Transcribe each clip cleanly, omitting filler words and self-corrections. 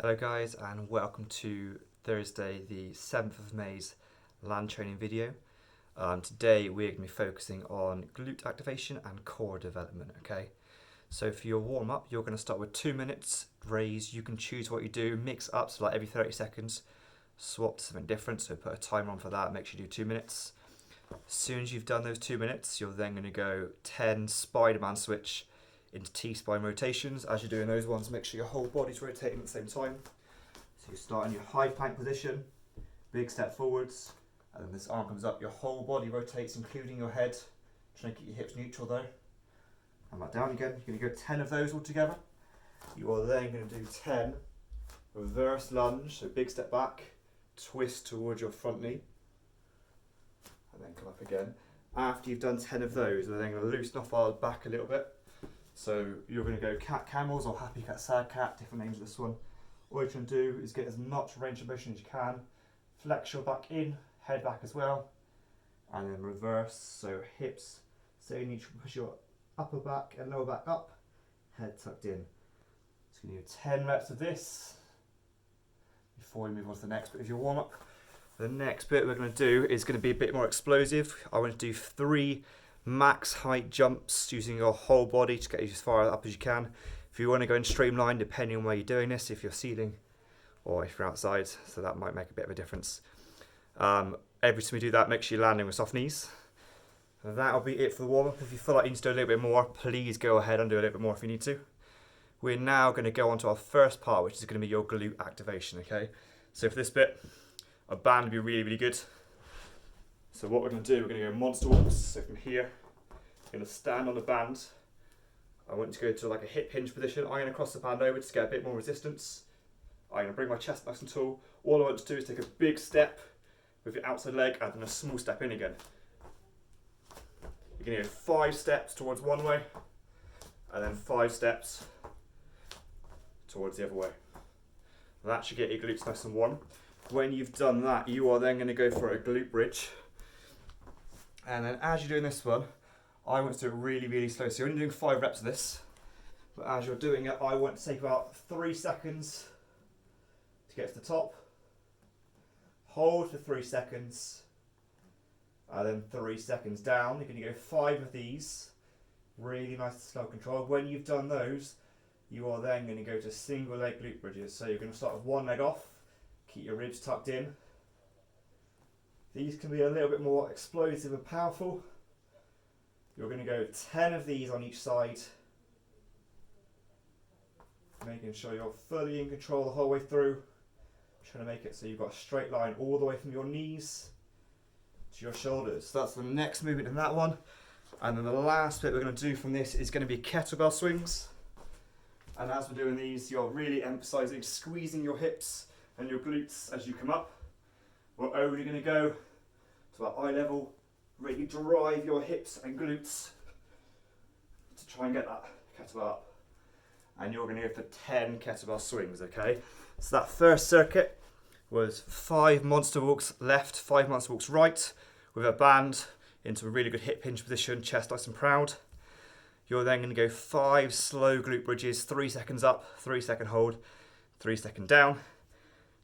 Hello guys and welcome to Thursday the 7th of May's land training video. Today we're going to be focusing on glute activation and core development, okay? So for your warm up you're going to start with 2 minutes, raise, you can choose what you do, mix up, so like every 30 seconds, swap to something different, so put a timer on for that, make sure you do 2 minutes. As soon as you've done those 2 minutes you're then going to go 10 Spiderman switch into T-spine rotations. As you're doing those ones, make sure your whole body's rotating at the same time. So you start in your high plank position, big step forwards, and then this arm comes up, your whole body rotates, including your head. Try and keep your hips neutral there. And back down again. You're going to go 10 of those all together. You are then going to do 10 reverse lunge, so big step back, twist towards your front knee, and then come up again. After you've done 10 of those, we're then going to loosen off our back a little bit. So you're going to go cat-camels or happy cat, sad cat, different names of this one. All you're going to do is get as much range of motion as you can. Flex your back in, head back as well. And then reverse, so hips stay neutral, push your upper back and lower back up, head tucked in. So you do 10 reps of this before we move on to the next bit of your warm up. The next bit we're going to do is going to be a bit more explosive. I want to do 3 max height jumps using your whole body to get you as far up as you can. If you want to go in streamline, depending on where you're doing this, if you're ceiling or if you're outside, so that might make a bit of a difference. Every time you do that, make sure you're landing with soft knees. And that'll be it for the warm up. If you feel like you need to do a little bit more, please go ahead and do a little bit more if you need to. We're now going to go on to our first part, which is going to be your glute activation, okay? So for this bit, a band would be really, really good. So what we're going to do, we're going to go monster walks. So from here, I'm going to stand on the band. I want to go to like a hip hinge position. I'm going to cross the band over to get a bit more resistance. I'm going to bring my chest nice and tall. All I want to do is take a big step with your outside leg and then a small step in again. You're going to go 5 steps towards one way and then 5 steps towards the other way. That should get your glutes nice and warm. When you've done that, you are then going to go for a glute bridge. And then as you're doing this one, I want to do it really, really slow. So you're only doing 5 reps of this. But as you're doing it, I want to take about 3 seconds to get to the top. Hold for 3 seconds. And then 3 seconds down. You're going to go 5 of these. Really nice and slow control. When you've done those, you are then going to go to single leg glute bridges. So you're going to start with one leg off. Keep your ribs tucked in. These can be a little bit more explosive and powerful. You're going to go 10 of these on each side, making sure you're fully in control the whole way through. Trying to make it so you've got a straight line all the way from your knees to your shoulders. So that's the next movement in that one. And then the last bit we're going to do from this is going to be kettlebell swings. And as we're doing these, you're really emphasizing squeezing your hips and your glutes as you come up. We're only going to go to about eye level, really drive your hips and glutes to try and get that kettlebell up. And you're going to go for 10 kettlebell swings, okay? So that first circuit was 5 monster walks left, 5 monster walks right, with a band into a really good hip hinge position, chest nice and proud. You're then going to go 5 slow glute bridges, 3 seconds up, 3 second hold, 3 second down.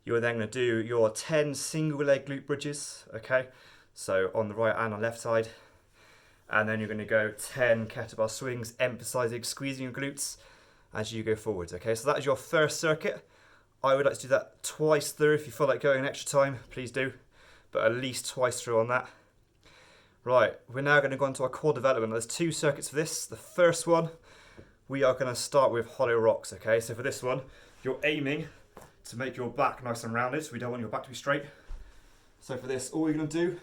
You're then going to do your 10 single leg glute bridges, okay? So on the right and on the left side. And then you're going to go 10 kettlebell swings, emphasizing squeezing your glutes as you go forwards, okay? So that is your first circuit. I would like to do that twice through. If you feel like going an extra time, please do. But at least twice through on that. Right, we're now going to go on to our core development. There's 2 circuits for this. The first one, we are going to start with hollow rocks, okay? So for this one, you're aiming to make your back nice and rounded. So we don't want your back to be straight. So for this, all you're going to do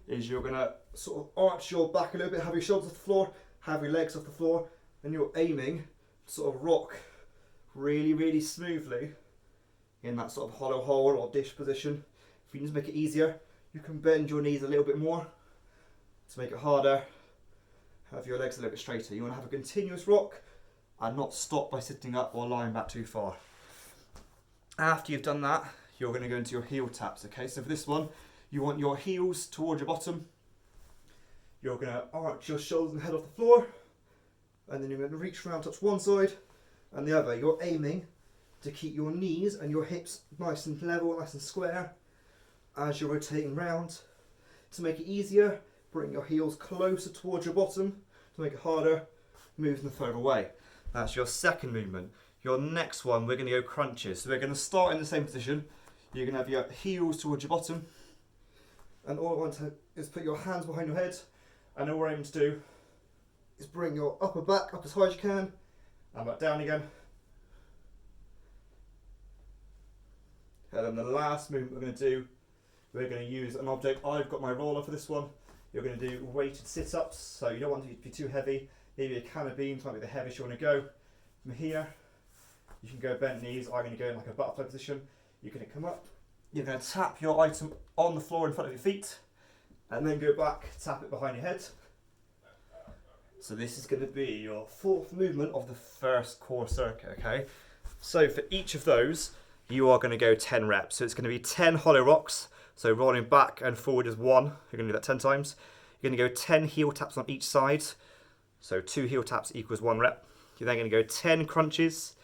is you're going to sort of arch your back a little bit, have your shoulders off the floor, have your legs off the floor, and you're aiming to sort of rock really, really smoothly in that sort of hollow hole or dish position. If you need to make it easier, you can bend your knees a little bit more to make it harder. Have your legs a little bit straighter. You want to have a continuous rock and not stop by sitting up or lying back too far. After you've done that, you're going to go into your heel taps, okay? So for this one, you want your heels towards your bottom. You're going to arch your shoulders and head off the floor, and then you're going to reach around, touch one side and the other. You're aiming to keep your knees and your hips nice and level, nice and square as you're rotating round. To make it easier, bring your heels closer towards your bottom. To make it harder, move them further away. That's your second movement. Your next one, we're going to go crunches. So we're going to start in the same position. You're going to have your heels towards your bottom. And all I want to is put your hands behind your head. And all we're aiming to do is bring your upper back up as high as you can. And back down again. And then the last movement we're going to do, we're going to use an object. I've got my roller for this one. You're going to do weighted sit-ups, so you don't want it to be too heavy. Maybe a can of beans might be the heaviest you want to go. From here, you can go bent knees. I'm going to go in like a butterfly position. You're going to come up. You're going to tap your item on the floor in front of your feet, and then go back, tap it behind your head. So this is going to be your fourth movement of the first core circuit, okay? So for each of those, you are going to go 10 reps. So it's going to be 10 hollow rocks. So rolling back and forward is 1. You're going to do that 10 times. You're going to go 10 heel taps on each side. So 2 heel taps equals 1 rep. You're then going to go 10 crunches.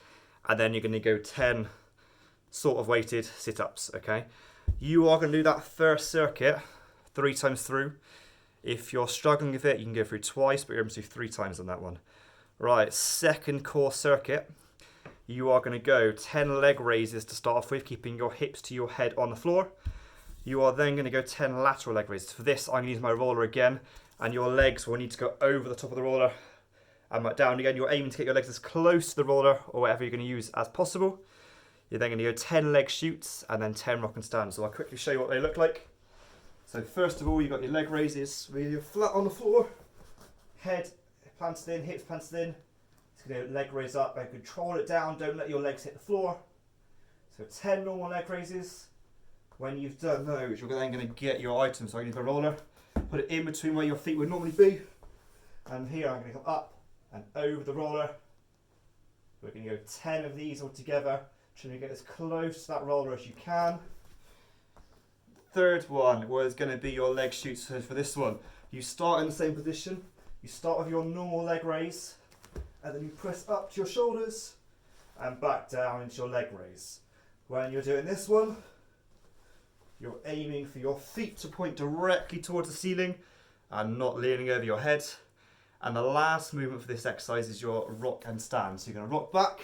And then you're going to go 10 sort of weighted sit-ups, okay? You are going to do that first circuit 3 times through. If you're struggling with it, you can go through twice, but you're able to do 3 times on that one. Right, second core circuit. You are going to go 10 leg raises to start off with, keeping your hips to your head on the floor. You are then going to go 10 lateral leg raises. For this, I'm going to use my roller again, and your legs will need to go over the top of the roller and back down again. You're aiming to get your legs as close to the roller or whatever you're going to use as possible. You're then going to go 10 leg shoots and then 10 rock and stands. So I'll quickly show you what they look like. So first of all, you've got your leg raises where you're flat on the floor, head planted in, hips planted in. It's going to leg raise up and control it down. Don't let your legs hit the floor. So 10 normal leg raises. When you've done those, you're then going to get your items. So I'm going to use my roller, put it in between where your feet would normally be. And here I'm going to come up and over the roller. We're going to go 10 of these all together, trying to get as close to that roller as you can. Third one was going to be your leg shoots. So for this one, you start in the same position. You start with your normal leg raise, and then you press up to your shoulders and back down into your leg raise. When you're doing this one, you're aiming for your feet to point directly towards the ceiling and not leaning over your head. And the last movement for this exercise is your rock and stand. So you're going to rock back,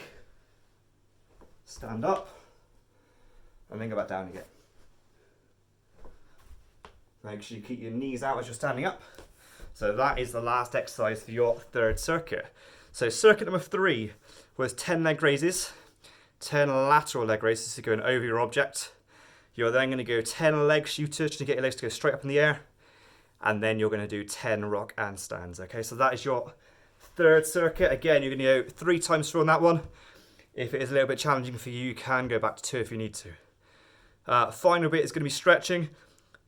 stand up, and then go back down again. Make sure you keep your knees out as you're standing up. So that is the last exercise for your third circuit. So circuit number 3 was 10 leg raises, 10 lateral leg raises, so going over your object. You're then going to go 10 leg shooters to get your legs to go straight up in the air. And then you're going to do 10 rock and stands. Okay, so that is your third circuit. Again, you're going to go 3 times through on that one. If it is a little bit challenging for you, you can go back to 2 if you need to. Final bit is going to be stretching.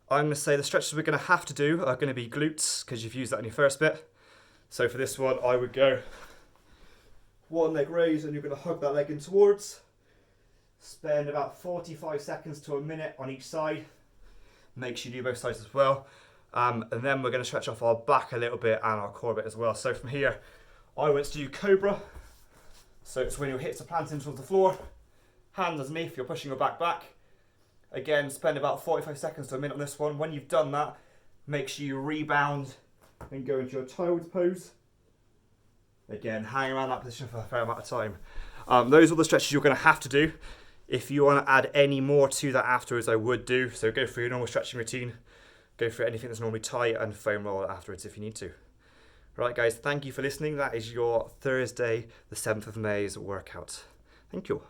I'm going to say the stretches we're going to have to do are going to be glutes, because you've used that in your first bit. So for this one, I would go 1 leg raise, and you're going to hug that leg in towards. Spend about 45 seconds to a minute on each side. Make sure you do both sides as well. And then we're going to stretch off our back a little bit and our core a bit as well. So from here, I went to do Cobra. So it's when your hips are planted towards the floor. Hands underneath, you're pushing your back. Again, spend about 45 seconds to a minute on this one. When you've done that, make sure you rebound and go into your tiled pose. Again, hang around that position for a fair amount of time. Those are the stretches you're going to have to do. If you want to add any more to that afterwards, I would do. So go through your normal stretching routine. Go through anything that's normally tight and foam roll afterwards if you need to. Right guys, thank you for listening. That is your Thursday, the 7th of May's workout. Thank you.